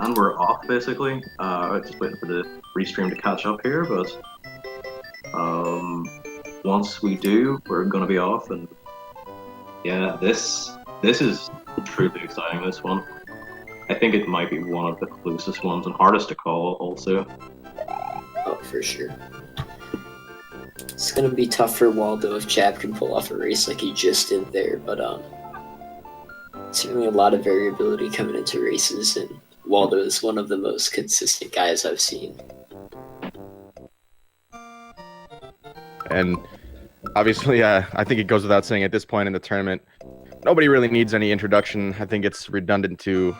And we're off basically. Just waiting for the restream to catch up here, but once we do, we're gonna be off. And yeah, this is truly exciting. This one, I think it might be one of the closest ones and hardest to call. Also, Oh, for sure. It's gonna be tough for Waldo if Chab can pull off a race like he just did there, but certainly a lot of variability coming into races, and Waldo is one of the most consistent guys I've seen. And obviously, I think it goes without saying at this point in the tournament, nobody really needs any introduction. I think it's redundant to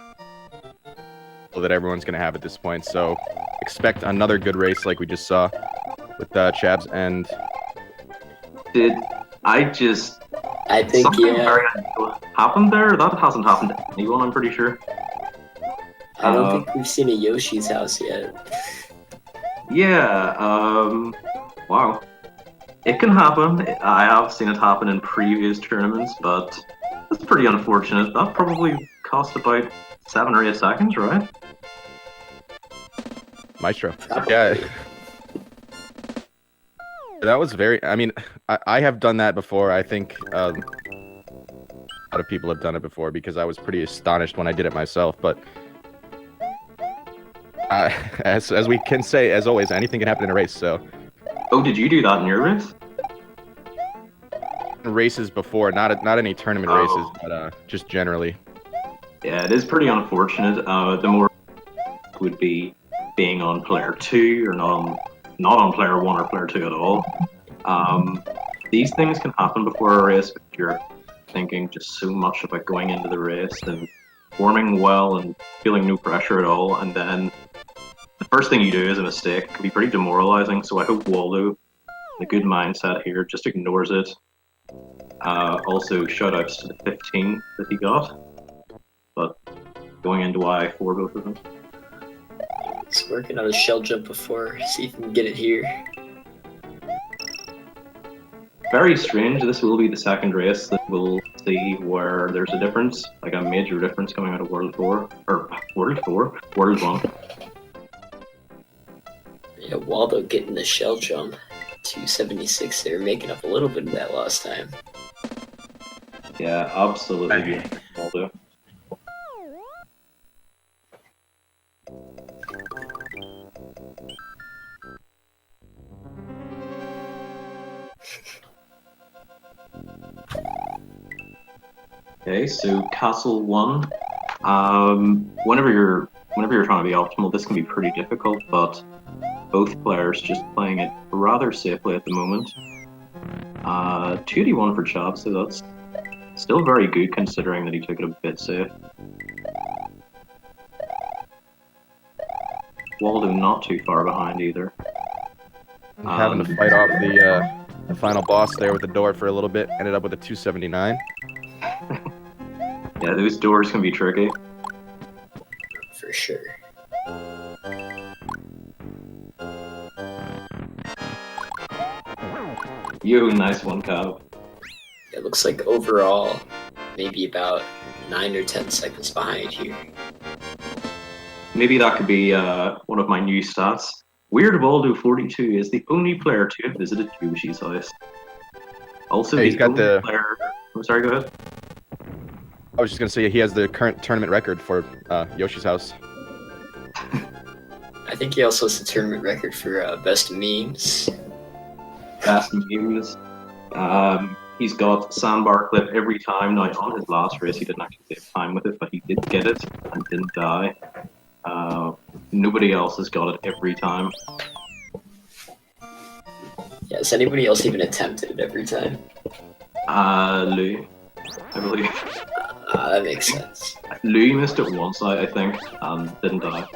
that everyone's going to have at this point. So expect another good race like we just saw with Chab0z. And I think, something yeah. very unusual happened there? That hasn't happened to anyone, I'm pretty sure. I don't think we've seen a Yoshi's house yet. Yeah, wow. It can happen. I have seen it happen in previous tournaments, but it's pretty unfortunate. That probably cost about 7 or 8 seconds, right? Maestro. Yeah. That was very... I mean, I have done that before. I think a lot of people have done it before because I was pretty astonished when I did it myself. But as we can say, as always, anything can happen in a race, so... Oh, did you do that in your race? Races before, not any tournament races, but just generally. Yeah, it is pretty unfortunate. The more would be being on player 2 or not on player 1 or player 2 at all. These things can happen before a race if you're thinking just so much about going into the race and forming well and feeling no pressure at all, and then the first thing you do is a mistake. It can be pretty demoralizing, so I hope Waldo, the good mindset here, just ignores it. Also, shoutouts to the 15 that he got, but going into I for both of them. He's working on a shell jump before, see if he can get it here. Very strange. This will be the second race that we'll see where there's a difference, like a major difference coming out of World 4, or World 1. Yeah, Waldo getting the shell jump. 276 there, making up a little bit of that lost time. Yeah, absolutely beautiful, Waldo. Okay, so Castle 1. Whenever you're trying to be optimal, this can be pretty difficult, but both players just playing it rather safely at the moment. 2d1 for Chab, so that's still very good considering that he took it a bit safe. Waldo not too far behind either. Having to fight off the final boss there with the door for a little bit, ended up with a 279. Yeah, those doors can be tricky. For sure. Yo, nice one, Chab. It looks like overall, maybe about 9 or 10 seconds behind here. Maybe that could be one of my new stats. WeirdWaldo42 is the only player to have visited Yoshi's house. Also, Hey, he's got the... player... I'm sorry, go ahead. I was just going to say he has the current tournament record for Yoshi's house. I think he also has the tournament record for best memes. Best memes. He's got sandbar clip every time. Now, on his last race, he didn't actually take time with it, but he did get it and didn't die. Nobody else has got it every time. Yeah, has anybody else even attempted it every time? Louis, I believe. That makes sense. Louis missed it once, I think, and didn't die.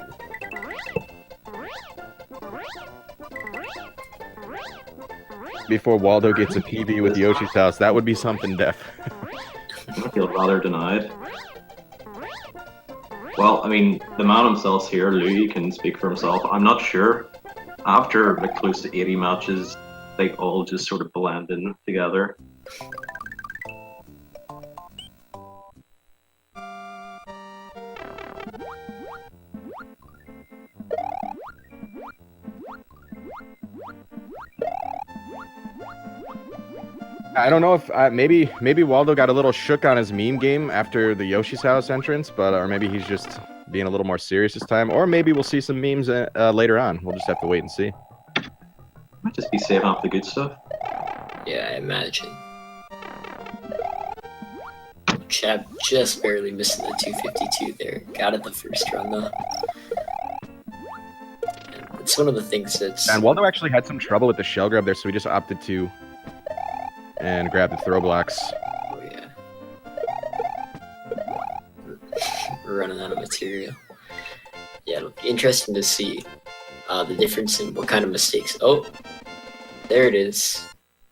Before Waldo gets a PB with Yoshi's house, that would be something def. I feel rather denied. Well, I mean, the man himself here, Louis, can speak for himself. I'm not sure. After like close to 80 matches, they all just sort of blend in together. I don't know if maybe Waldo got a little shook on his meme game after the Yoshi's House entrance, but or maybe he's just being a little more serious this time, or maybe we'll see some memes later on. We'll just have to wait and see. Might just be saving up the good stuff. Yeah, I imagine. Chab just barely missing the 252 there. Got it the first run though. And it's one of the things that's. And Waldo actually had some trouble with the shell grab there, so he just opted to and grab the throw blocks. Oh yeah. We're running out of material. Yeah, it'll be interesting to see the difference in what kind of mistakes. Oh, there it is.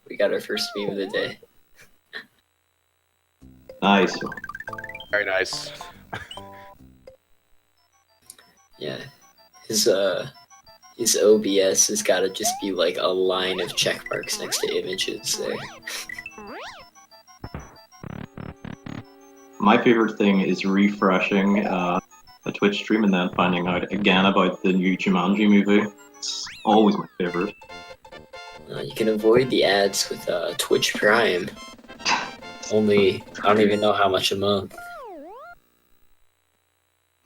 We got our first meme of the day. Nice. Very nice. Yeah, his OBS has got to just be like a line of check marks next to images there. My favorite thing is refreshing a Twitch stream and then finding out again about the new Jumanji movie. It's always my favorite. You can avoid the ads with Twitch Prime. Only, I don't even know how much a month.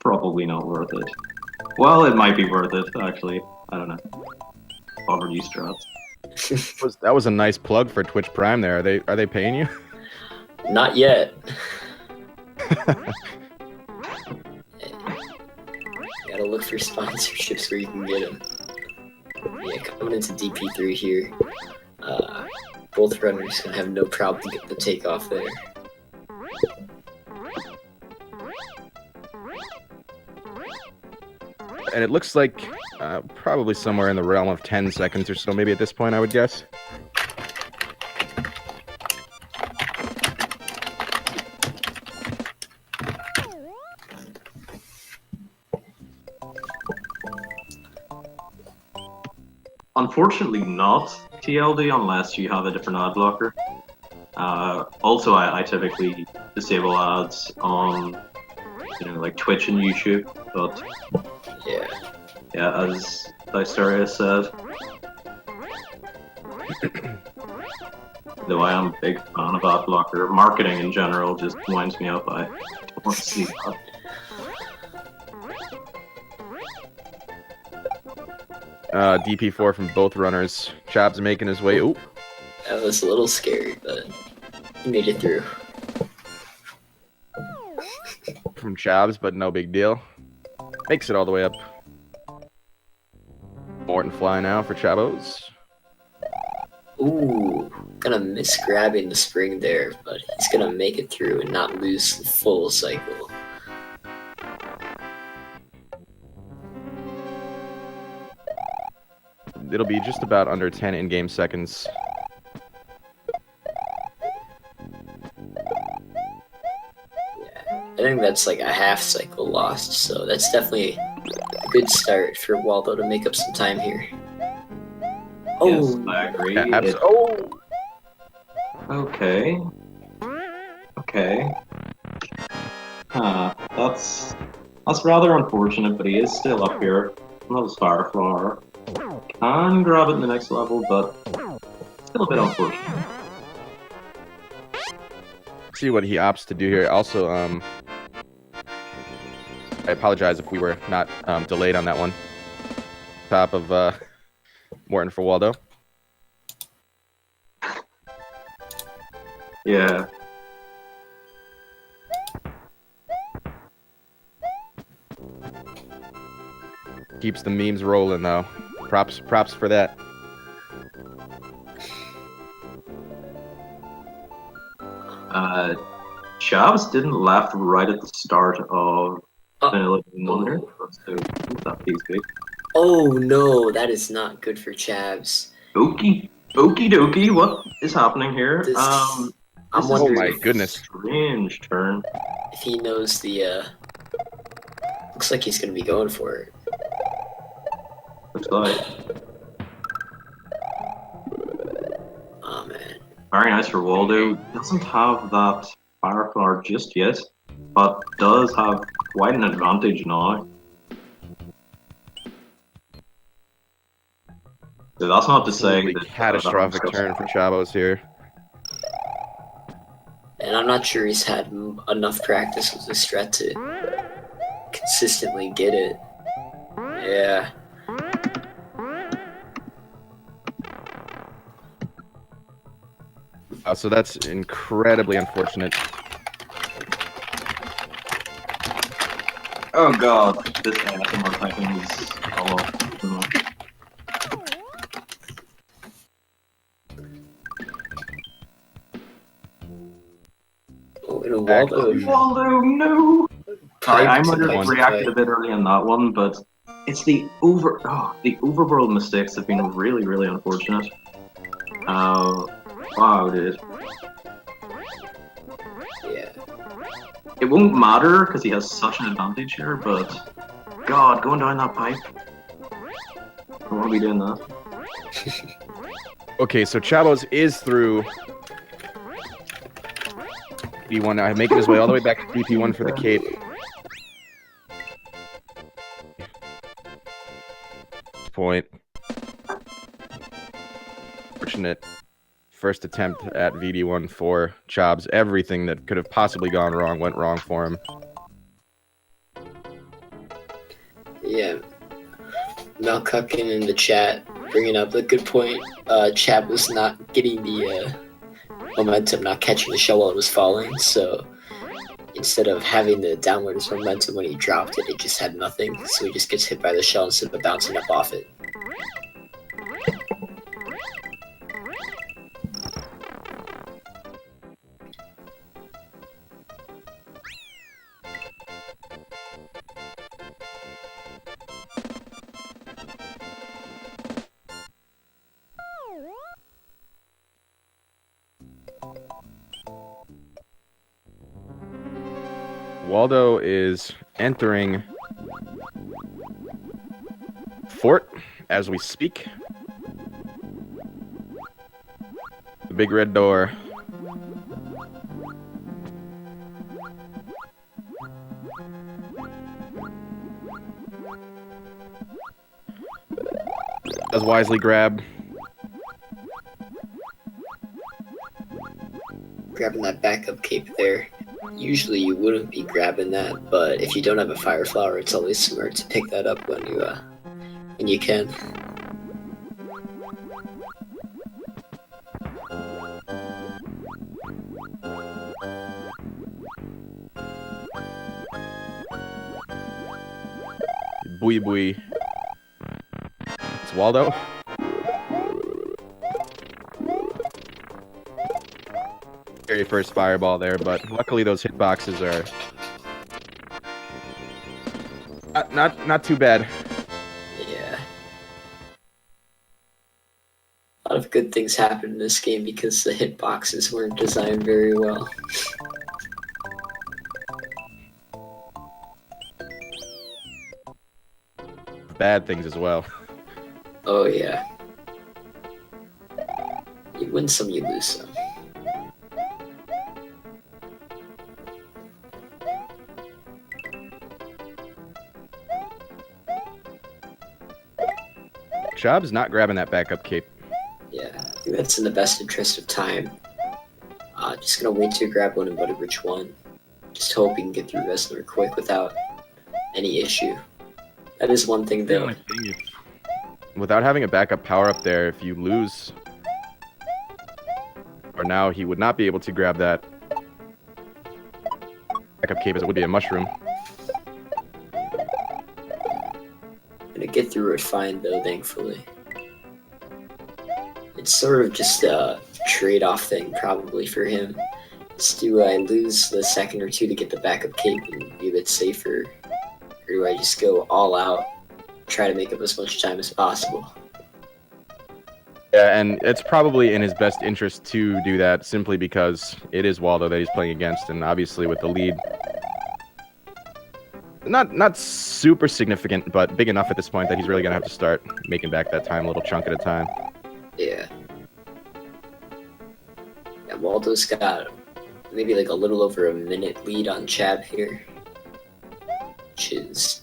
Probably not worth it. Well, it might be worth it, actually. I don't know. Poverty strats. That was a nice plug for Twitch Prime there. Are they paying you? Not yet. Gotta look for sponsorships where you can get them. Yeah, coming into DP3 here. Both runners gonna have no problem to get the takeoff there. And it looks like probably somewhere in the realm of 10 seconds or so, maybe at this point, I would guess. Unfortunately not TLD unless you have a different ad blocker. Also, I typically disable ads on, like Twitch and YouTube, but yeah, as Dysteria said, though I am a big fan of ad blocker, marketing in general just winds me up. I don't want to see that. DP4 from both runners. Chab0z making his way. Ooh. That was a little scary, but he made it through. From Chab0z, but no big deal. Makes it all the way up. Morton fly now for Chab0z. Ooh, gonna miss grabbing the spring there, but he's gonna make it through and not lose the full cycle. It'll be just about under 10 in-game seconds. I think that's like a half cycle lost, so that's definitely a good start for Waldo to make up some time here. Yes, I agree. Yeah, Okay. Okay. That's rather unfortunate, but he is still up here. Another Starflower. Can grab it in the next level, but still a bit unfortunate. See what he opts to do here. Also, I apologize if we were not delayed on that one. Top of Morton for Waldo. Yeah. Keeps the memes rolling though. Props for that. Chab0z didn't left right at the start of Vanilla Wonder, so that piece big. Oh no, that is not good for Chab0z. Okie dokie, what is happening here? I'm This wondering Oh my if- goodness. Strange turn. If he knows the, looks like he's gonna be going for it. Looks like. Oh man. Very nice for Waldo. Doesn't have that Fireflower just yet, but does have quite an advantage now. So that's not to say Absolutely that catastrophic turn for Chab0z here. I'm not sure he's had enough practice with this strat to consistently get it. Yeah. So that's incredibly unfortunate. Oh god, this ASMR typing is a lot too much. Oh, and Waldo. Waldo, no! Sorry, I might have Pipe. reacted a bit early on that one, but it's the overworld mistakes have been really, really unfortunate. Wow, dude. Yeah. It won't matter because he has such an advantage here, but God, going down that pipe. I won't be doing that. Okay, so Chab0z is through D1 now, making his way all the way back to DP1 for the cape. Point. Fortunate first attempt at VD1 for Chab0z. Everything that could have possibly gone wrong went wrong for him. Yeah. Malcuckin in the chat bringing up a good point. Chab was not getting the momentum, not catching the shell while it was falling, so instead of having the downwards momentum when he dropped it, it just had nothing, so he just gets hit by the shell instead of bouncing up off it. Waldo is entering fort as we speak. The big red door. Does wisely grab. Grabbing that backup cape there. Usually you wouldn't be grabbing that, but if you don't have a fire flower, it's always smart to pick that up when you can. Bui bui. It's Waldo. Very first fireball there, but luckily those hitboxes are not too bad. Yeah. A lot of good things happened in this game because the hitboxes weren't designed very well. Bad things as well. Oh yeah. You win some, you lose some. Chab0z not grabbing that backup cape. Yeah, I think that's in the best interest of time. Just gonna wait to grab one and buddy rich one. Just hope he can get through Wrestler quick without any issue. That is one thing though. Without having a backup power up there, if you lose, or now he would not be able to grab that backup cape as it would be a mushroom. Gonna get through it fine though, thankfully. It's sort of just a trade-off thing probably for him. Do I lose the second or two to get the backup cape and be a bit safer? Or do I just go all out, try to make up as much time as possible? Yeah, and it's probably in his best interest to do that simply because it is Waldo that he's playing against, and obviously with the lead, not super significant, but big enough at this point that he's really gonna have to start making back that time a little chunk at a time. Yeah. Yeah, Waldo's got maybe like a little over a minute lead on Chab here, which is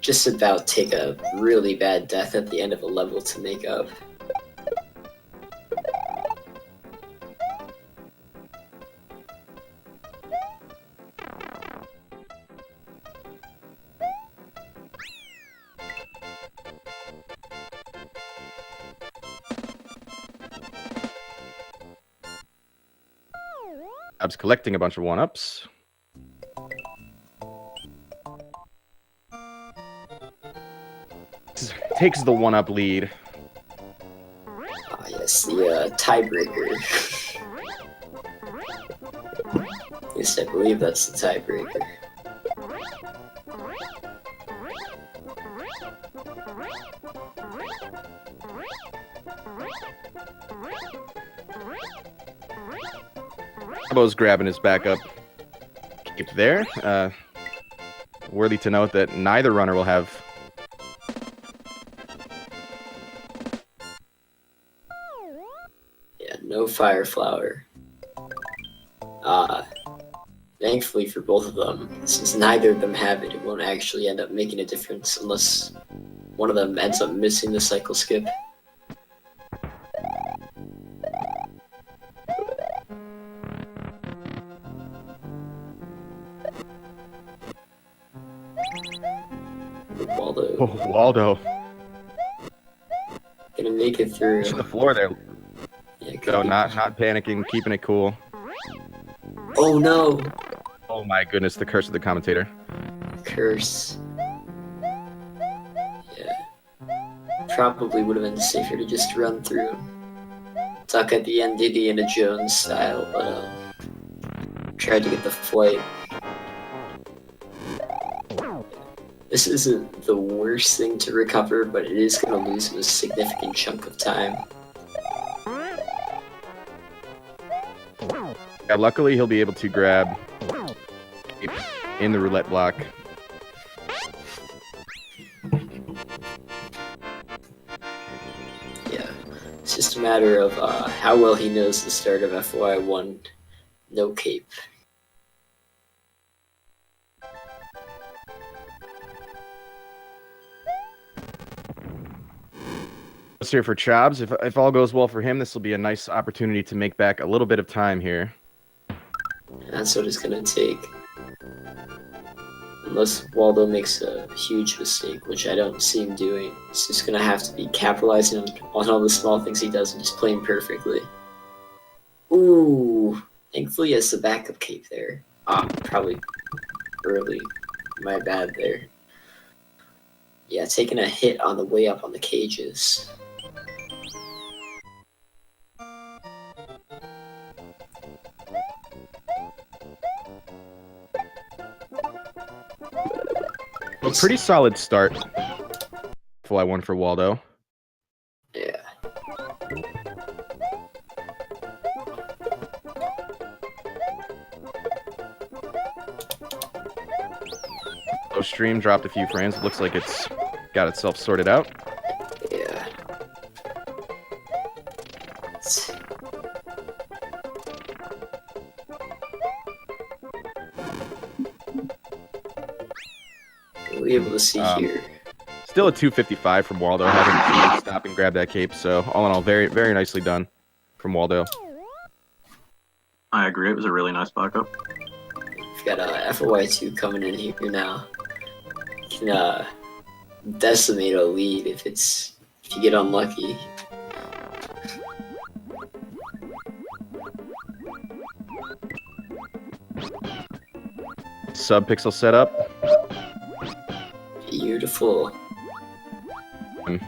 just about take a really bad death at the end of a level to make up. Chab0z collecting a bunch of 1-ups. Takes the 1-up lead. Ah, yes, the tiebreaker. At least I believe that's the tiebreaker. Chab0z grabbing his backup cape there. Worthy to note that neither runner will have. Yeah, no fire flower. Thankfully for both of them, since neither of them have it, it won't actually end up making a difference unless one of them ends up missing the cycle skip. Waldo Oh, Waldo. gonna make it through. To the floor there. Yeah, So not panicking, keeping it cool. oh no! Oh my goodness, the curse of the commentator. Curse. Yeah. Probably would have been safer to just run through. Tuck at the end, Indiana Jones style, but tried to get the flight. This isn't the worst thing to recover, but it is going to lose him a significant chunk of time. Yeah, luckily he'll be able to grab in the roulette block. Yeah, it's just a matter of how well he knows the start of FY1 no cape. Let's hear for Chab0z. If all goes well for him, this will be a nice opportunity to make back a little bit of time here. That's what it's going to take. Unless Waldo makes a huge mistake, which I don't see him doing. It's just going to have to be capitalizing on all the small things he does and just playing perfectly. Ooh, thankfully he has the backup cape there. Probably early. My bad there. Yeah, taking a hit on the way up on the cages. A pretty solid start. FY1 for Waldo. Yeah. Stream dropped a few frames. It looks like it's got itself sorted out. Yeah. We'll be able to see here. Still a 255 from Waldo, having to stop and grab that cape. So all in all, very, very nicely done from Waldo. I agree. It was a really nice backup. We've got FY2 coming in here now. You can decimate a lead if you get unlucky. Sub-pixel setup. Beautiful. When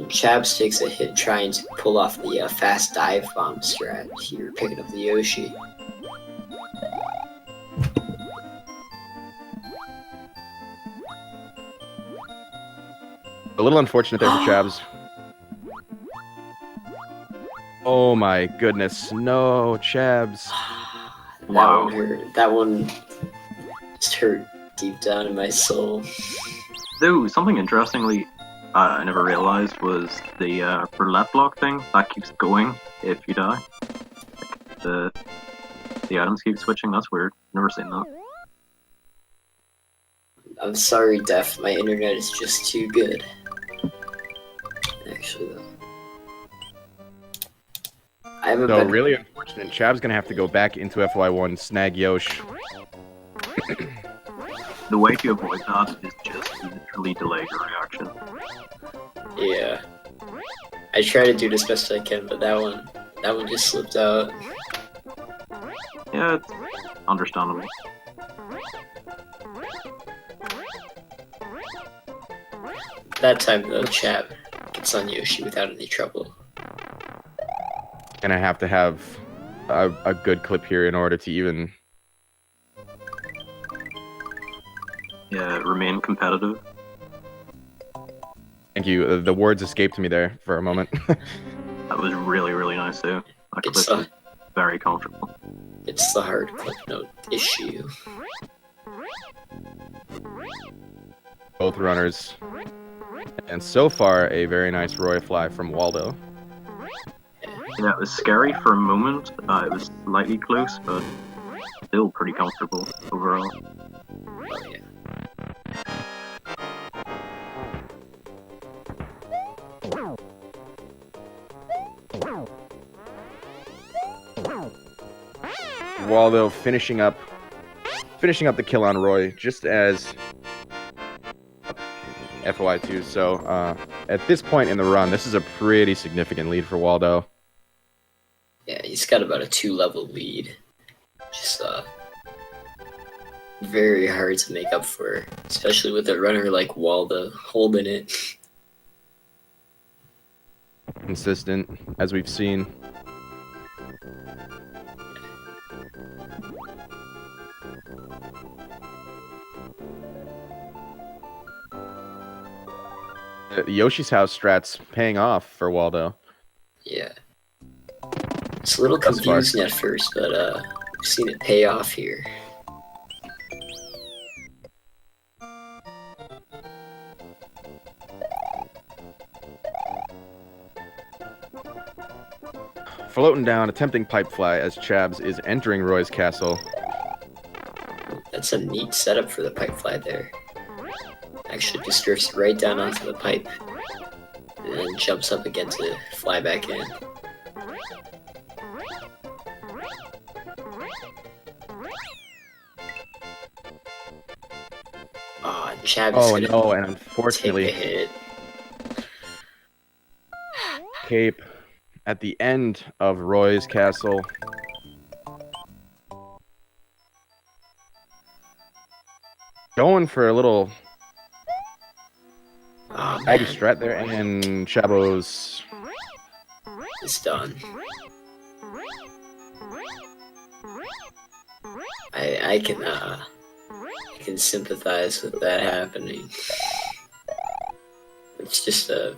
Chab0z takes a hit trying to pull off the fast dive bomb strat here, picking up the Yoshi. A little unfortunate there for Chab0z. Oh my goodness. No, Chab0z. Wow. That one hurt. That one just hurt deep down in my soul. Though, something interestingly I never realized was the roulette block thing that keeps going if you die. The items keep switching. That's weird. Never seen that. I'm sorry, Def. My internet is just too good. Actually, though. I have a So better... really unfortunate. Chab0z gonna have to go back into FY1, snag Yosh. The way to avoid that is just literally delay your reaction. Yeah. I try to do it as best I can, but that one just slipped out. Yeah, it's understandable. That time though, Chab gets on Yoshi without any trouble. Gonna have to have a good clip here in order to even. Yeah, remain competitive. Thank you. The words escaped me there for a moment. That was really, really nice too. That clip It's was very comfortable. it's the hard clip note issue. Both runners. And so far, a very nice Roy fly from Waldo. Yeah, it was scary for a moment. It was slightly close, but still pretty comfortable overall. Oh yeah. Waldo finishing up the kill on Roy just as FY2. So at this point in the run, this is a pretty significant lead for Waldo. Yeah, he's got about a 2-level lead. Just very hard to make up for, especially with a runner like Waldo holding it. Consistent, as we've seen. Yoshi's House strat's paying off for Waldo. Yeah. It's a little Thus far. confusing at first, but we've seen it pay off here. Floating down, attempting pipe fly as Chab0z is entering Roy's castle. That's a neat setup for the pipe fly there. Actually just drifts right down onto the pipe. And then jumps up again to fly back in. Oh, Chab0z Oh gonna no, and take unfortunately, a hit. Cape at the end of Roy's castle. Going for a little Oh Aggie man, strat there, and Chab0z. it's done. I can sympathize with that happening. It's a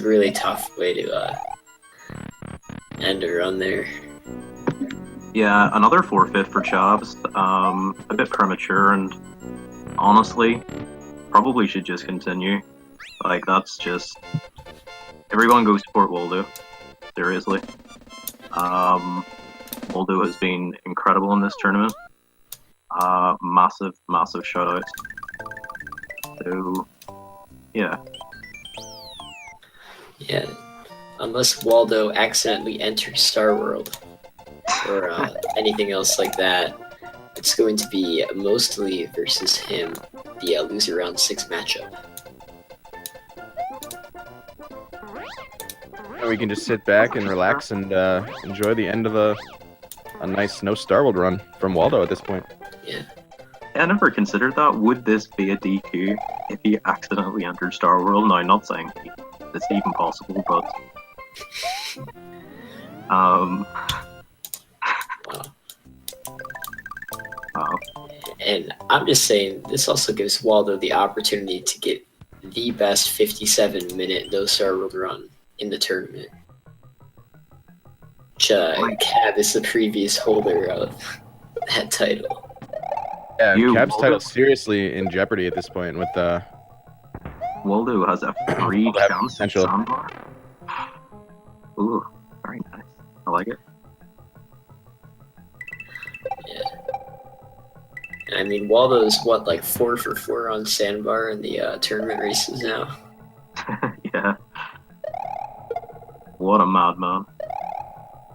really tough way to end a run there. Yeah, another forfeit for Chab0z. A bit premature, and honestly, probably should just continue. Like, that's just... Everyone go support Waldo. Seriously. Waldo has been incredible in this tournament. Massive, massive shoutouts. So, yeah. Yeah, unless Waldo accidentally enters Starworld or anything else like that, it's going to be mostly versus him, the loser round 6 matchup. We can just sit back and relax and enjoy the end of a nice no Starworld run from Waldo at this point. Yeah. I never considered that. Would this be a DQ if he accidentally entered Starworld? Now, I'm not saying it's even possible, but... Wow. Wow. And I'm just saying, this also gives Waldo the opportunity to get the best 57-minute no Starworld run in the tournament. Cab is the previous holder of that title. Yeah, You, Cab's Waldo. title seriously in jeopardy at this point with Waldo has a free Waldo has chance at potential. sandbar. Ooh, very nice. I like it. Yeah. I mean, Waldo's what, like 4 for 4 on sandbar in the tournament races now? Yeah. What a madman.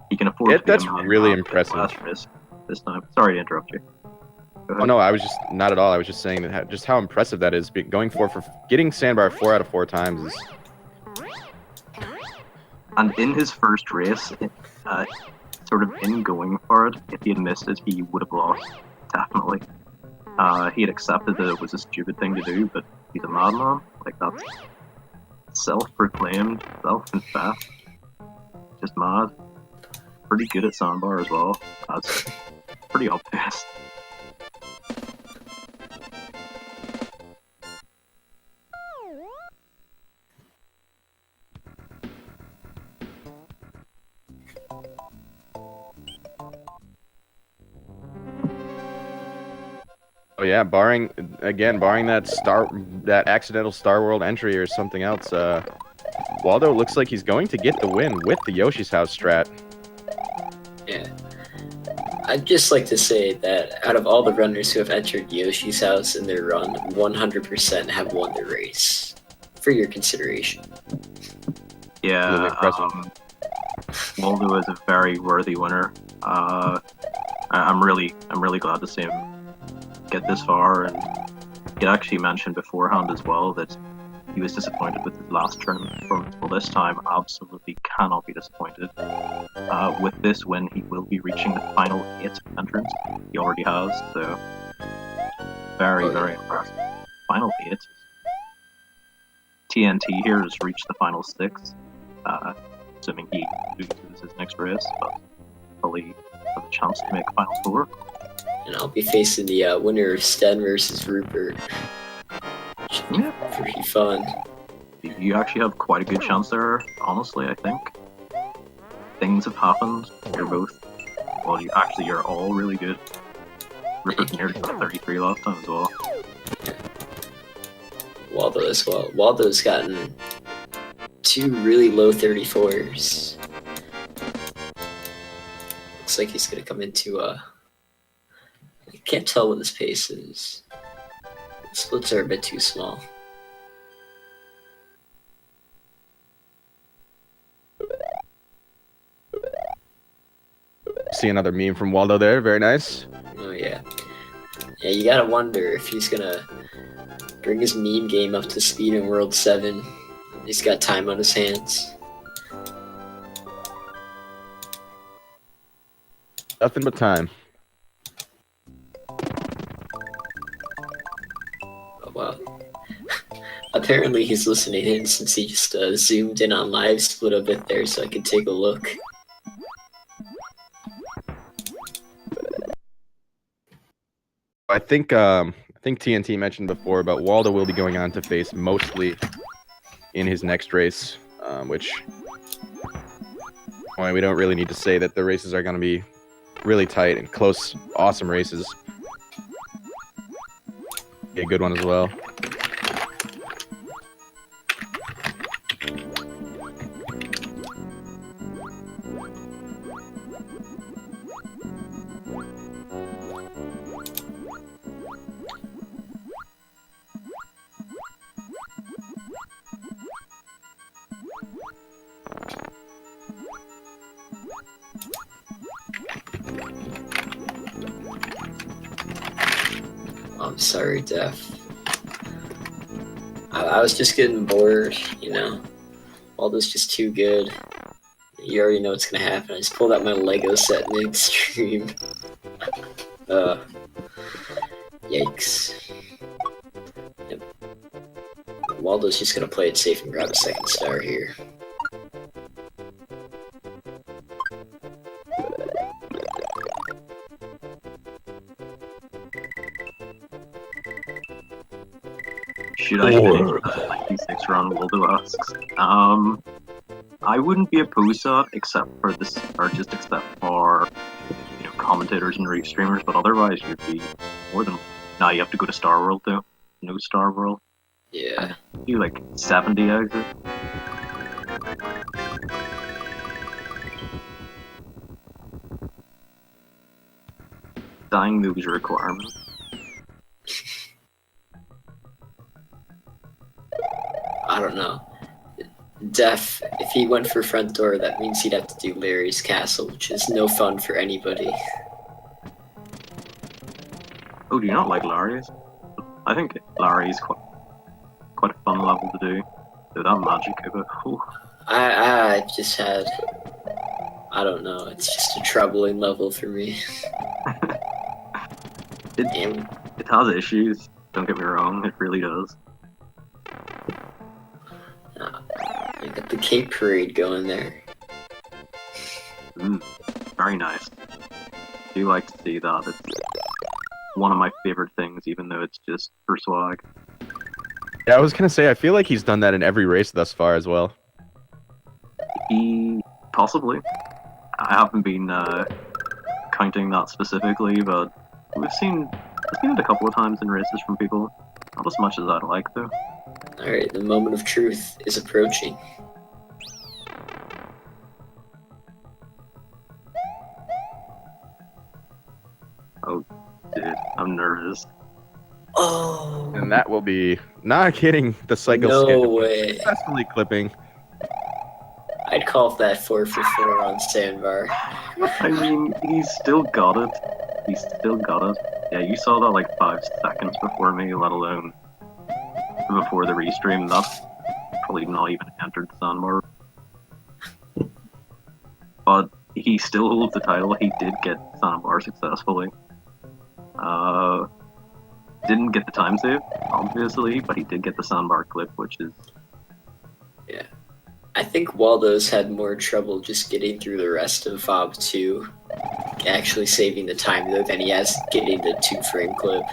He can afford to be that's a madman really for the impressive. last race this time. Sorry to interrupt you. Go ahead. Oh no, I was just not at all. I was just saying that just how impressive that is. Going for getting sandbar 4 out of 4 times is. And in his first race, his sort of in going for it. If he had missed it, he would have lost, definitely. He had accepted that it was a stupid thing to do, but he's a madman. Like, that's self-proclaimed, self-confessed, just mad. Pretty good at sandbar as well. That's pretty obvious. Oh yeah, barring that accidental Starworld entry or something else, Waldo looks like he's going to get the win with the Yoshi's House strat. Yeah. I'd just like to say that out of all the runners who have entered Yoshi's House in their run, 100% have won the race. For your consideration. Yeah, Waldo is a very worthy winner. I'm really glad to see him get this far, and he actually mentioned beforehand as well that he was disappointed with his last tournament performance. Well, this time absolutely cannot be disappointed. With this win, he will be reaching the final 8 entrants. He already has, so very impressive. Final 8. TNT here has reached the final 6, assuming he loses his next race, but probably has a chance to make final 4. And I'll be facing the winner of Sten versus Rupert. Should be pretty fun. You actually have quite a good chance there, honestly, I think. Things have happened. You're both... Well, you're all really good. Rupert nearly got 33 last time as well. Waldo as well. Waldo's gotten 2 really low 34s. Looks like he's gonna come into I can't tell what his pace is. The splits are a bit too small. See another meme from Waldo there. Very nice. Oh yeah. Yeah, you gotta wonder if he's gonna bring his meme game up to speed in World 7. He's got time on his hands. Nothing but time. Oh wow. Apparently he's listening in since he just zoomed in on live split a bit there so I could take a look. I think TNT mentioned before about Waldo will be going on to face mostly in his next race, which well, we don't really need to say that the races are going to be really tight and close, awesome races. Be a good one as well. I'm sorry, Def. I was just getting bored, you know. Waldo's just too good. You already know what's gonna happen. I just pulled out my Lego set mid-stream. Yikes. Yep. Waldo's just gonna play it safe and grab a second star here. Should I finish the 96 round, Waldo asks? I wouldn't be opposed to that, except for this, or just except for, you know, commentators and reef streamers, but otherwise you'd be more than... Now you have to go to Starworld though. No Starworld. Yeah. Do like 70 exits. Dying those requirements. I don't know. Def, if he went for front door, that means he'd have to do Larry's Castle, which is no fun for anybody. Oh, do you not like Larry's? I think Larry's quite a fun level to do. Do that magic of it. I've just had I don't know. It's just a troubling level for me. Damn. It has issues. Don't get me wrong. It really does. I got the Cape Parade going there. Very nice. I do like to see that. It's one of my favorite things, even though it's just for swag. Yeah, I was gonna say I feel like he's done that in every race thus far as well. Possibly. I haven't been counting that specifically, but we've seen it a couple of times in races from people. Not as much as I'd like, though. Alright, the moment of truth is approaching. Oh, dude, I'm nervous. Oh, And that will be not kidding the cycle no skip. way. Successfully clipping. I'd call that 4 for 4 on sandbar. I mean, he's still got it. He's still got it. Yeah, you saw that like 5 seconds before me, let alone before the restream. That's probably not even entered the sandbar. But he still holds the title. He did get sandbar successfully. Didn't get the time save, obviously, but he did get the sandbar clip, which is... Yeah. I think Waldo's had more trouble just getting through the rest of Fob 2, actually saving the time though, than he has getting the 2-frame clip.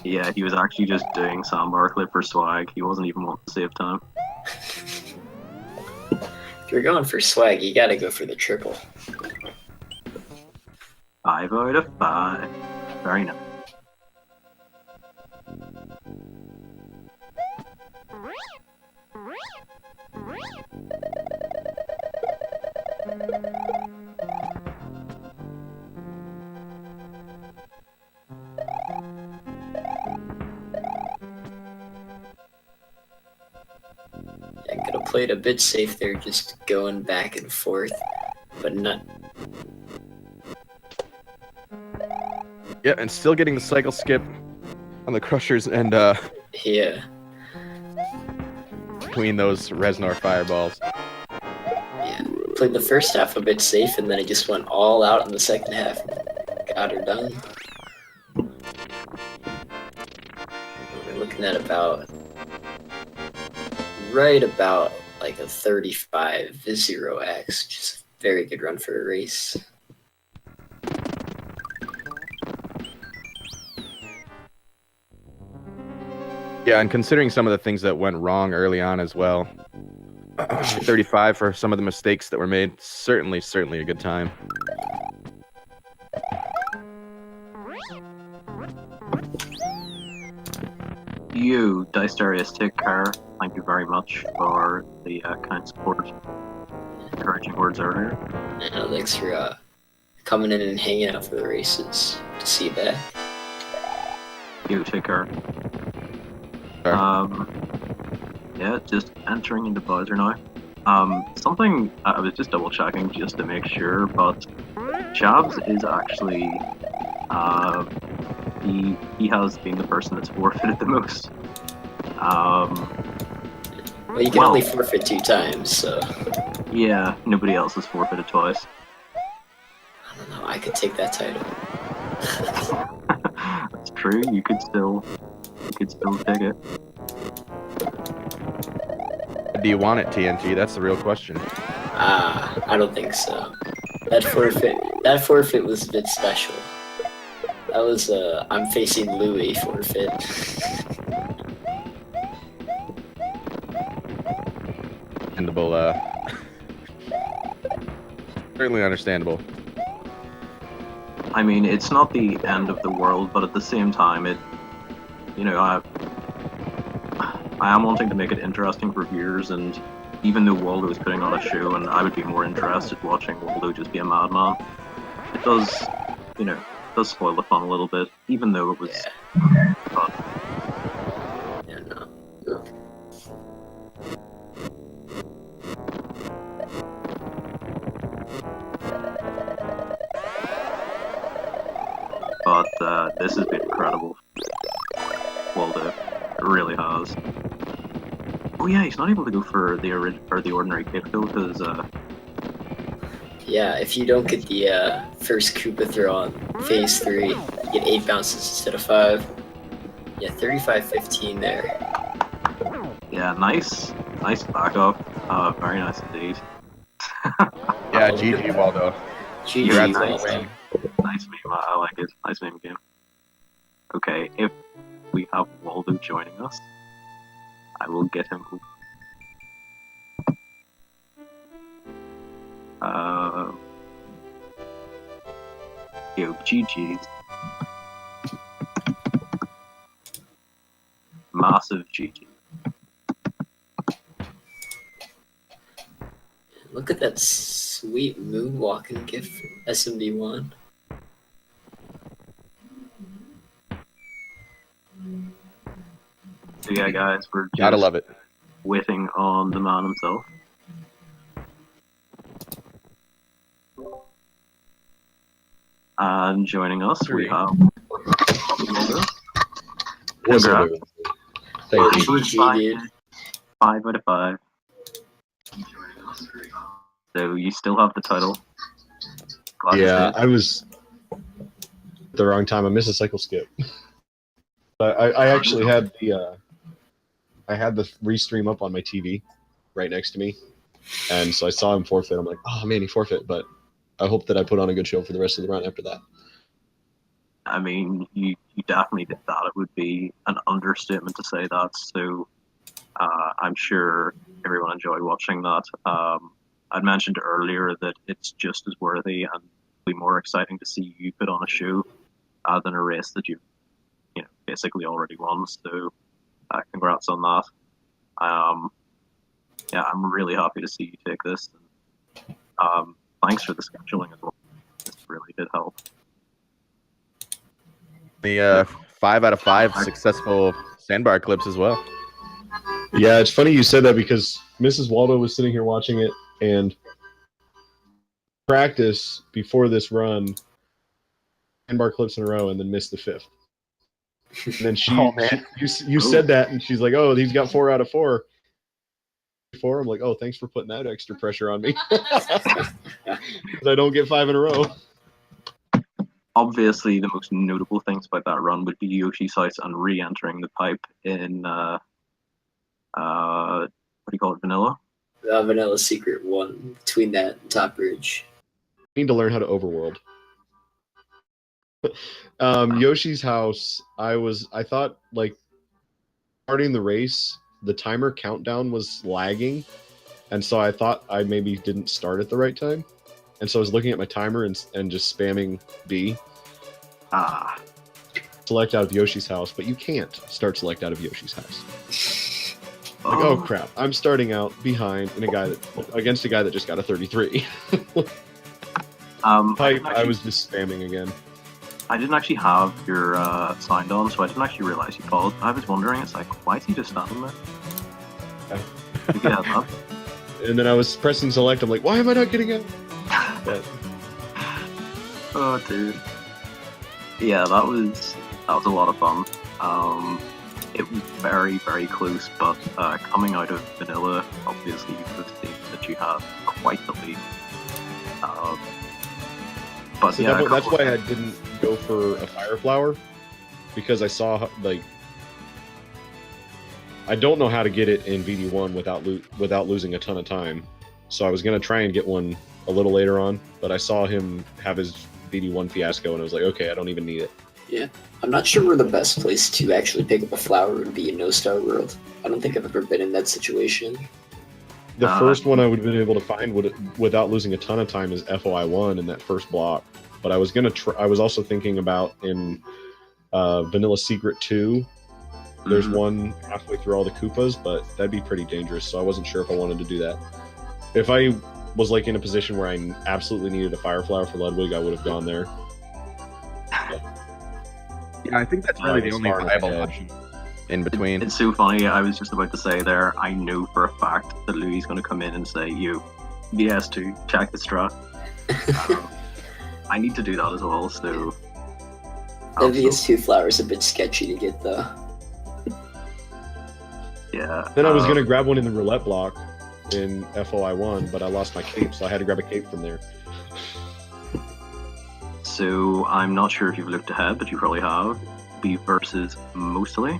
Yeah, he was actually just doing sandbar clip for swag. He wasn't even wanting to save time. If you're going for swag, you gotta go for the triple. 5 out of 5. Very nice. I could have played a bit safe there, just going back and forth, but not. Yeah, and still getting the cycle skip on the crushers and Yeah. between those Reznor fireballs. Yeah. Played the first half a bit safe, and then it just went all out in the second half. Got her done. We're looking at about. Right about like a 35-0x, which is a very good run for a race. Yeah, and considering some of the things that went wrong early on as well, 35 for some of the mistakes that were made, certainly a good time. You, Dicerius, take care. Thank you very much for the kind support, encouraging words earlier. And thanks for coming in and hanging out for the races. To see you back. You, take care. Sure. Yeah, just entering into Bowser now. Something I was just double checking just to make sure, but Chab0z is actually he has been the person that's forfeited the most. Well, you can only forfeit 2 times, so. Yeah, nobody else has forfeited twice. I don't know, I could take that title. That's true. You could still take it. Do you want it, TNT? That's the real question. I don't think so. That forfeit was a bit special. That was I'm facing Louis forfeit. Understandable, certainly understandable. I mean, it's not the end of the world, but at the same time, I am wanting to make it interesting for viewers, and even though Waldo is putting on a show, and I would be more interested watching Waldo just be a madman, it does, does spoil the fun a little bit, even though it was fun. Yeah, no. But but this has been incredible. Waldo, it really has. Oh yeah, he's not able to go for the ordinary kick though, because Yeah, if you don't get the first Koopa throw on phase 3, you get 8 bounces instead of 5. Yeah, 35-15 there. yeah, nice backup. Very nice indeed. Yeah, GG Waldo. GG, Congrats on the Waldo. win. Nice meme, I like it. Nice meme game. Okay, if we have Waldo joining us, I will get him. Yo, GG's. Massive GG. Look at that sweet moonwalking gift from SMD1. So yeah, guys, we're just Gotta love it. waiting on the man himself. And joining us, we have. What's up, Congrats. everyone? Thank you. GG, dude. 5 out of 5. So you still have the title. Glad to Yeah, see it. I was at the wrong time. I missed a cycle skip. But I actually had the restream up on my TV right next to me, and so I saw him forfeit. I'm like, oh man, he forfeit. But I hope that I put on a good show for the rest of the run after that. I mean, you definitely did that. It would be an understatement to say that. So I'm sure everyone enjoyed watching that. I'd mentioned earlier that it's just as worthy and be more exciting to see you put on a show than a race that you've basically already won. So congrats on that. Yeah, I'm really happy to see you take this. Thanks for the scheduling as well. This really did help. The 5 out of 5 successful sandbar clips as well. Yeah, it's funny you said that because Mrs. Waldo was sitting here watching it and practice before this run, 10 bar clips in a row, and then missed the 5th. And then you said that, and she's like, "Oh, he's got 4 out of 4." I'm like, "Oh, thanks for putting that extra pressure on me." 'Cause I don't get 5 in a row. Obviously, the most notable things about that run would be Yoshi's house and re-entering the pipe in what do you call it, vanilla? Vanilla Secret 1 between that and Top Bridge. I need to learn how to overworld. Yoshi's house, I thought like starting the race, the timer countdown was lagging, and so I thought I maybe didn't start at the right time, and so I was looking at my timer and just spamming B. Select out of Yoshi's house, but you can't start select out of Yoshi's house. Like, oh crap, I'm starting out behind against a guy that just got a 33. I was just spamming again. I didn't actually have your signed on, so I didn't actually realize you called. I was wondering, it's like, why is he just standing there? Yeah, and then I was pressing select. I'm like, why am I not getting out? Yeah. Oh, dude. Yeah, that was a lot of fun. It was very, very close, but coming out of vanilla, obviously you could have seen that you had quite the lead. But So yeah, that's why I didn't go for a fire flower, because I saw like I don't know how to get it in VD1 without losing a ton of time. So I was gonna try and get one a little later on, but I saw him have his VD1 fiasco, and I was like, okay, I don't even need it. Yeah, I'm not sure where the best place to actually pick up a flower would be in No Star World. I don't think I've ever been in that situation. The first one I would have been able to find without losing a ton of time is FOI1 in that first block. But I was gonna I was also thinking about in Vanilla Secret 2. There's one halfway through all the Koopas, but that'd be pretty dangerous. So I wasn't sure if I wanted to do that. If I was like in a position where I absolutely needed a fire flower for Ludwig, I would have gone there. Yeah, I think that's really the only viable option in between. It's so funny. I was just about to say there, I know for a fact that Louis is going to come in and say, "You, VS2, check the strat." I need to do that as well. So The VS2 flower's a bit sketchy to get though. Yeah. Then I was gonna grab one in the roulette block in FOI1, but I lost my cape, so I had to grab a cape from there. So I'm not sure if you've looked ahead, but you probably have. Be versus Mostly.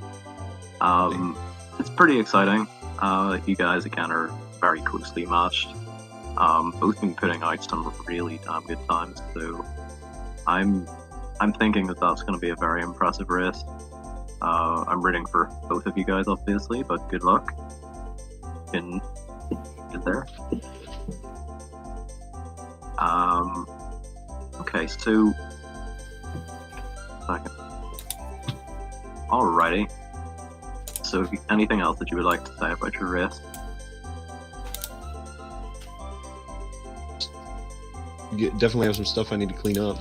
It's pretty exciting. You guys again are very closely matched. Both been putting out some really damn good times, so I'm thinking that that's going to be a very impressive race. I'm rooting for both of you guys, obviously, but good luck. In get there. Okay, so second. Alrighty. So, if anything else that you would like to say about your race? Definitely have some stuff I need to clean up.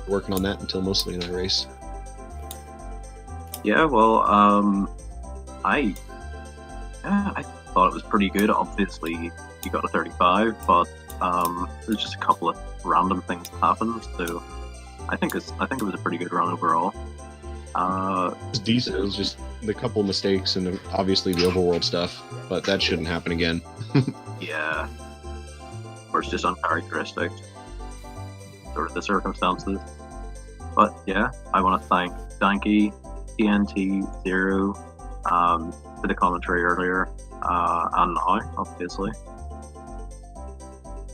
Working on that until mostly in that race. Yeah, well, I thought it was pretty good. Obviously, you got a 35, but there's just a couple of random things that happened. So, I think it was a pretty good run overall. It's decent. It was just the couple mistakes and obviously the overworld stuff, but that shouldn't happen again. Yeah, or it's just uncharacteristic, sort of the circumstances. But yeah, I want to thank Danky, TNT, Zero, for the commentary earlier, and now, obviously.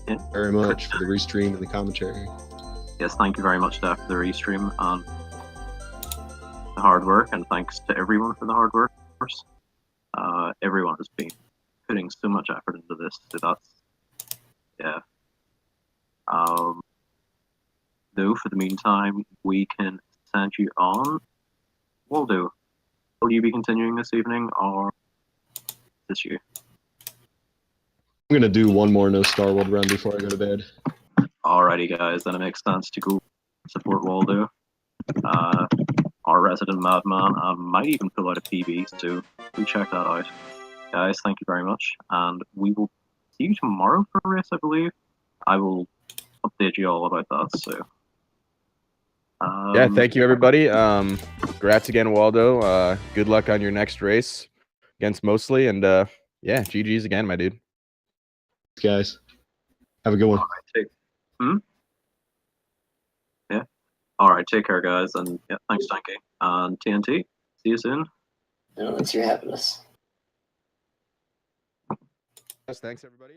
Yeah. Very much for the restream and the commentary. Yes, thank you very much, Steph, for the restream and the hard work, and thanks to everyone for the hard work. Of course. Everyone has been putting so much effort into this, so that's, yeah. Though, for the meantime, we can send you on. Waldo, will you be continuing this evening, or is this you? I'm gonna do one more no Starworld run before I go to bed. Alrighty, guys, then it makes sense to go support Waldo, our resident madman, and might even pull out a PB, so do check that out. Guys, thank you very much, and we will see you tomorrow for a race, I believe. I will update you all about that, so. Yeah, thank you, everybody. Congrats again, Waldo. Good luck on your next race against Mostly, and yeah, GG's again, my dude. Guys, have a good one. All right, yeah. All right, take care, guys, and yeah, thanks, Danky. And TNT, see you soon. No, thanks for having us. Yes, thanks, everybody.